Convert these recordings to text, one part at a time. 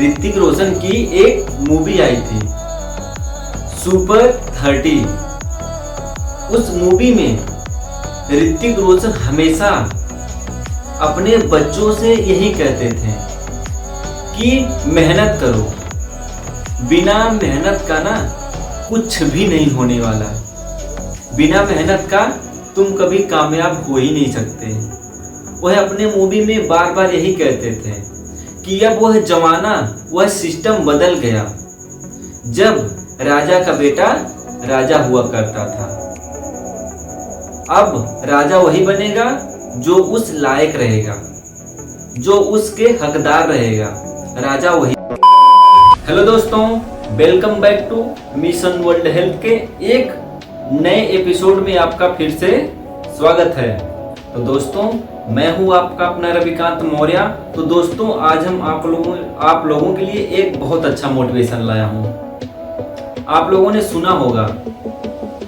ऋतिक रोशन की एक मूवी आई थी सुपर 30। उस मूवी में ऋतिक रोशन हमेशा अपने बच्चों से यही कहते थे कि मेहनत करो, बिना मेहनत का ना कुछ भी नहीं होने वाला, बिना मेहनत का तुम कभी कामयाब हो ही नहीं सकते। वह अपने मूवी में बार बार यही कहते थे कि अब वह जमाना, वह सिस्टम बदल गया जब राजा का बेटा राजा हुआ करता था। अब राजा वही बनेगा जो उस लायक रहेगा, जो उसके हकदार रहेगा, राजा वही। हेलो दोस्तों, welcome back to mission world health के एक नए एपिसोड में आपका फिर से स्वागत है। तो दोस्तों, मैं हूं आपका अपना रविकांत मौर्य। तो दोस्तों, आज हम आप लोगों के लिए एक बहुत अच्छा मोटिवेशन लाया हूं। आप लोगों ने सुना होगा,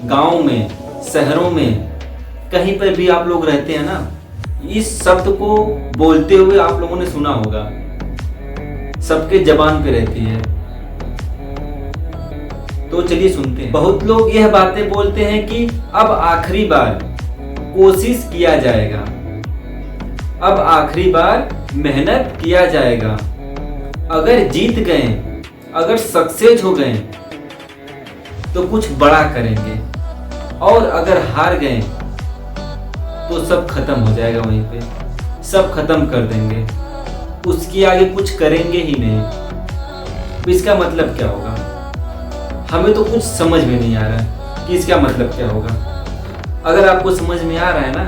गांव में, शहरों में, कहीं पर भी आप लोग रहते हैं ना, इस शब्द को बोलते हुए आप लोगों ने सुना होगा, सबके जबान पे रहती है। तो चलिए सुनते हैं। बहुत लोग यह बातें बोलते हैं कि अब आखिरी बार कोशिश किया जाएगा, अब आखिरी बार मेहनत किया जाएगा। अगर जीत गए, अगर सक्सेस हो गए तो कुछ बड़ा करेंगे, और अगर हार गए तो सब खत्म हो जाएगा, वहीं पे सब खत्म कर देंगे, उसके आगे कुछ करेंगे ही नहीं। तो इसका मतलब क्या होगा? हमें तो कुछ समझ में नहीं आ रहा कि इसका मतलब क्या होगा। अगर आपको समझ में आ रहा है ना,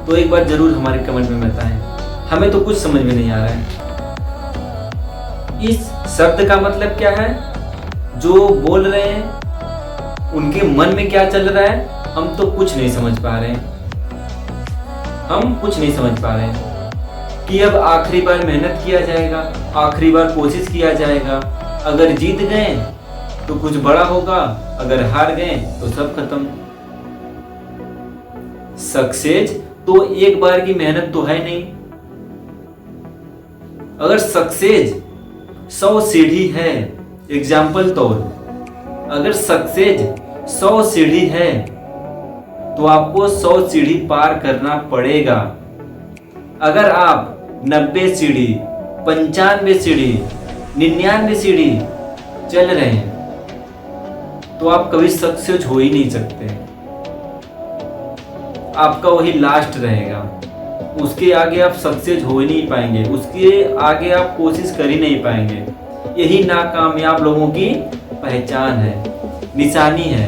तो एक बार जरूर हमारे कमेंट में बताएं। हमें तो कुछ समझ में नहीं आ रहा है। इस शब्द का मतलब क्या है? जो बोल रहे हैं उनके मन में क्या चल रहा है, हम तो कुछ नहीं समझ पा रहे हैं। हम कुछ नहीं समझ पा रहे हैं कि अब आखिरी बार मेहनत किया जाएगा, आखिरी बार कोशिश किया जाएगा। अगर जीत गए तो कुछ बड़ा होगा, अगर हार गए तो सब खत्म। सक्सेस तो एक बार की मेहनत तो है नहीं। अगर सक्सेस 100 सीढ़ी है, एग्जाम्पल तौर, अगर सक्सेस 100 सीढ़ी है तो आपको 100 सीढ़ी पार करना पड़ेगा। अगर आप 90 सीढ़ी, 95 सीढ़ी, 99 सीढ़ी चल रहे हैं तो आप कभी सक्सेस हो ही नहीं सकते। आपका वही लास्ट रहेगा, उसके आगे आप सक्सेस हो ही नहीं पाएंगे, उसके आगे आप कोशिश कर ही नहीं पाएंगे। यही नाकामयाब लोगों की पहचान है, निशानी है।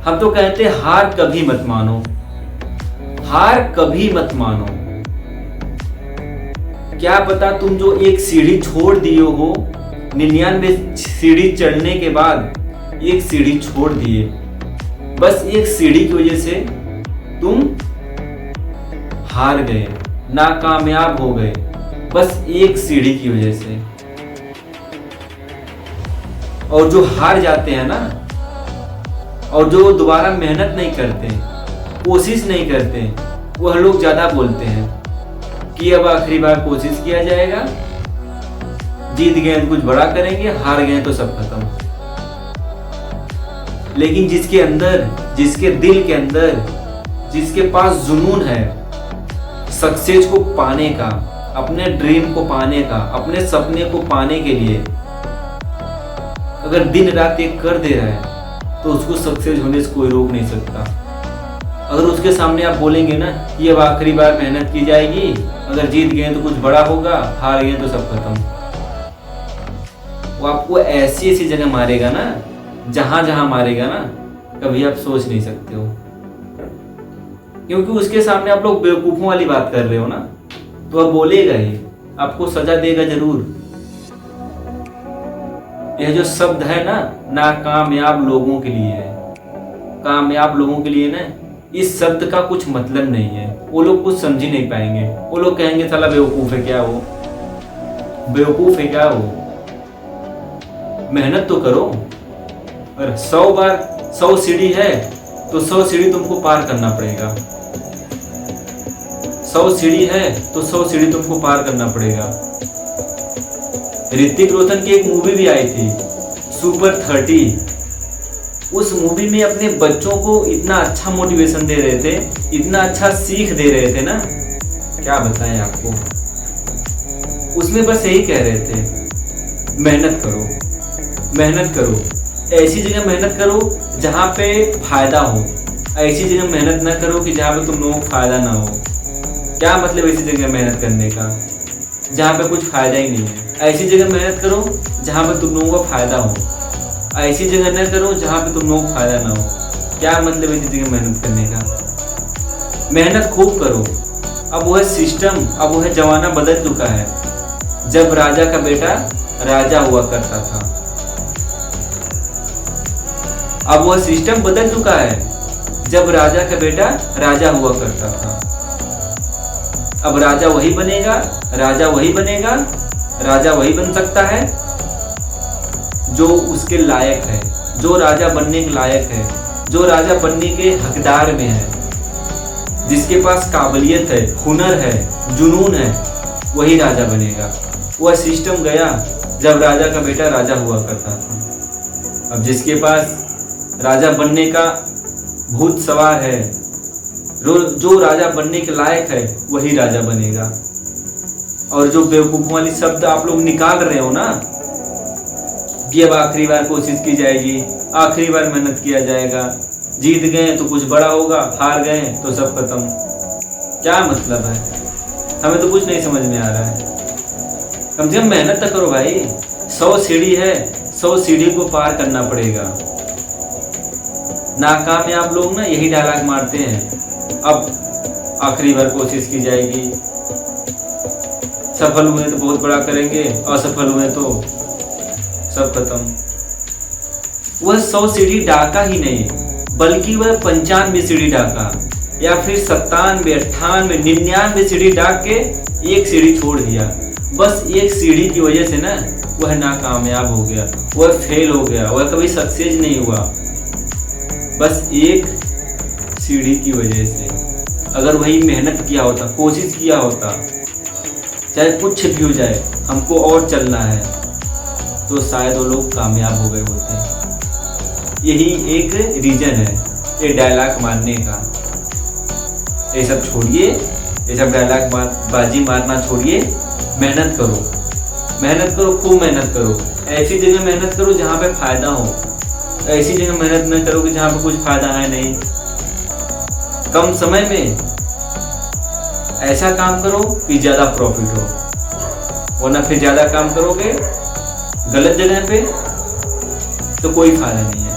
हम तो कहते हैं हार कभी मत मानो, हार कभी मत मानो। क्या पता तुम जो एक सीढ़ी छोड़ दिए हो, 99 सीढ़ी चढ़ने के बाद एक सीढ़ी छोड़ दिए, बस एक सीढ़ी की वजह से तुम हार गए, नाकामयाब हो गए, बस एक सीढ़ी की वजह से। और जो हार जाते हैं ना, और जो दोबारा मेहनत नहीं करते, कोशिश नहीं करते, वह लोग ज्यादा बोलते हैं कि अब आखिरी बार कोशिश किया जाएगा, जीत गए तो कुछ बड़ा करेंगे, हार गए तो सब खत्म। लेकिन जिसके अंदर, जिसके दिल के अंदर, जिसके पास जुनून है सक्सेस को पाने का, अपने ड्रीम को पाने का, अपने सपने को पाने के लिए, अगर दिन रात एक कर दे रहा है तो उसको सक्सेस होने से कोई रोक नहीं सकता। अगर उसके सामने आप बोलेंगे ना कि अब आखिरी बार मेहनत की जाएगी, अगर जीत गए तो कुछ बड़ा होगा, हार गए तो सब खत्म, वो आपको ऐसी ऐसी जगह मारेगा ना, जहां जहां मारेगा ना, कभी आप सोच नहीं सकते हो। क्योंकि उसके सामने आप लोग बेवकूफों वाली बात कर रहे हो ना, तो अब बोलेगा ही, आपको सजा देगा जरूर। यह जो शब्द है ना, नाकामयाब लोगों के लिए है। कामयाब लोगों के लिए ना, इस शब्द का कुछ मतलब नहीं है। वो लोग कुछ समझ ही नहीं पाएंगे। वो लोग कहेंगे साला बेवकूफ है क्या वो, बेवकूफ है क्या वो। मेहनत तो करो। और 100 बार 100 सीढ़ी है तो 100 सीढ़ी तुमको पार करना पड़ेगा। 100 सीढ़ी है तो 100 सीढ़ी तुमको पार करना पड़ेगा। ऋतिक रोशन की एक मूवी भी आई थी सुपर 30। उस मूवी में अपने बच्चों को इतना अच्छा मोटिवेशन दे रहे थे, इतना अच्छा सीख दे रहे थे ना, क्या बताएं आपको। उसमें बस यही कह रहे थे, मेहनत करो, मेहनत करो, ऐसी जगह मेहनत करो जहाँ पे फायदा हो, ऐसी जगह मेहनत ना करो कि जहाँ पे तुम लोगों को फायदा ना हो। क्या मतलब ऐसी जगह मेहनत करने का जहाँ पे कुछ फायदा ही नहीं है। ऐसी जगह मेहनत करो जहाँ पे तुम लोगों को फायदा हो, ऐसी जगह न करो जहाँ पे तुम लोगों को फायदा ना हो। क्या मतलब ऐसी जगह मेहनत करने का। मेहनत खूब करो। अब वह सिस्टम, अब वह जमाना बदल चुका है जब राजा का बेटा राजा हुआ करता था। अब वह सिस्टम बदल चुका है जब राजा का बेटा राजा हुआ करता था। अब राजा वही बनेगा, राजा वही बनेगा, राजा वही बन सकता है जो उसके लायक है, जो राजा बनने के लायक है, जो राजा बनने के हकदार में है, जिसके पास काबिलियत है, हुनर है, जुनून है, वही राजा बनेगा। वह सिस्टम गया जब राजा का बेटा राजा हुआ करता था। अब जिसके पास राजा बनने का भूत सवार है, जो राजा बनने के लायक है, वही राजा बनेगा। और जो बेवकूफ़ों वाली शब्द आप लोग निकाल रहे हो ना कि अब आखिरी बार कोशिश की जाएगी, आखिरी बार मेहनत किया जाएगा, जीत गए तो कुछ बड़ा होगा, हार गए तो सब खत्म। क्या मतलब है, हमें तो कुछ नहीं समझ में आ रहा है। कम से कम मेहनत तो करो भाई। 100 सीढ़ी है, 100 सीढ़ी को पार करना पड़ेगा। नाकामयाब लोग ना यही डायलॉग मारते हैं, अब आखिरी बार कोशिश की जाएगी, सफल हुए तो बहुत बड़ा करेंगे, असफल हुए तो सब खत्म। वह 100 सीढ़ी डाका ही नहीं, बल्कि वह 95 सीढ़ी डाका या फिर 97, 98, 99 सीढ़ी डाक के एक सीढ़ी छोड़ दिया। बस एक सीढ़ी की वजह से ना वह नाकामयाब हो गया, वह फेल हो गया, वह कभी सक्सेस नहीं हुआ। बस एक सीढ़ी की वजह से। अगर वही मेहनत किया होता, कोशिश किया होता, चाहे कुछ भी हो जाए, हमको और चलना है, तो शायद वो लोग कामयाब हो गए होते। यही एक रीजन है ये डायलॉग मारने का। ये सब छोड़िए, ये सब डायलॉग बाजी मारना छोड़िए, मेहनत करो, मेहनत करो, खूब मेहनत करो। ऐसी जगह मेहनत करो जहाँ पे फायदा हो, ऐसी जगह मेहनत न करो कि जहाँ पे कुछ फायदा है नहीं। कम समय में ऐसा काम करो कि ज़्यादा प्रॉफिट हो, वरना फिर ज़्यादा काम करोगे गलत जगह पे तो कोई फायदा नहीं है।